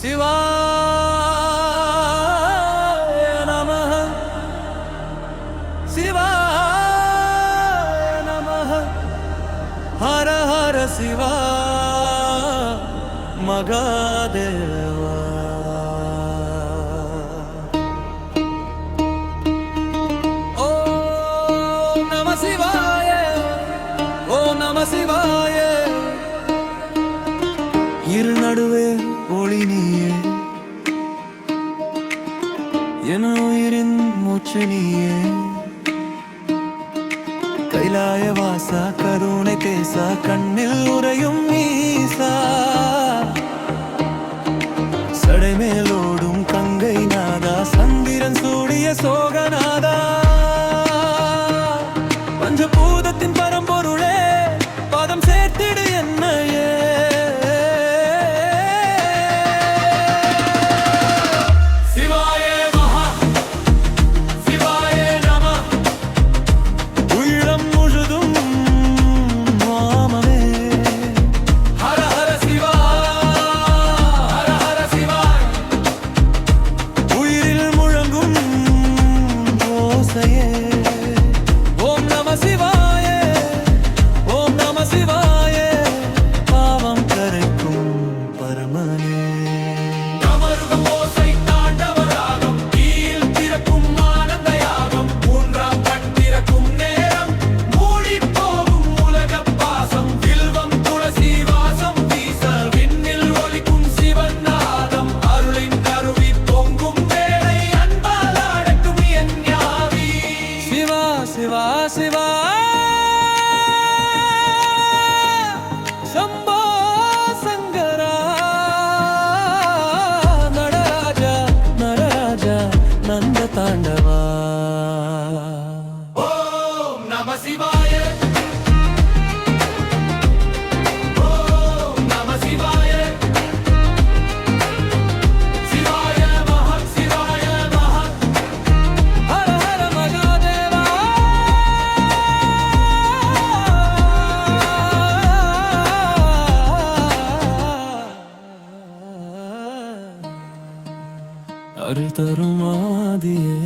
சிவாய நமஹ சிவாய நமஹ ஹர ஹர சிவா மகாதேவா. ஓம் நம சிவாய, ஓம் நம சிவாய. இரு நடுவே ஒளி நீயே, என் உயிரின் மூச்சு நீயே. கைலாய வாசா கருணை பேசா கண்ணில் உறையும் ஈசா. சடைமேலோடும் கங்கை நாதா சந்திரன் சூடிய சோகநாதா. பஞ்சபூதத்தின் பரம்பொருளே பாதம் சேர்த்திடு என்னையே. ஓம் நம சிவாய, ஓம் நம சிவாய. பாவம் கரைக்கும் பரமனே. கமருகம் ஓசை தாண்டவராகம், கீழ் திறக்கும் ஆனந்த யாகம். மூன்றாம் கண் திறக்கும் நேரம், மூடி போகும் உலக பாசம். வில்வம் துளசி வாசம் வீச, விண்ணில் ஒலிக்கும் சிவன் நாதம். அருளின் கருவி பொங்கும் வேளை, அன்பால் அடக்கும் என் ஞாவி. சிவா சிவா சிவா சம்போ சங்கரா. நடராஜா நடராஜா நந்த தாண்டவா. ஓம் நம சிவாய, ஓம் நம சிவாய. சிவாய நமः, சிவாய நமः. ஹர ஹர மகாதேவா. அருள் தரும் ஆதியே.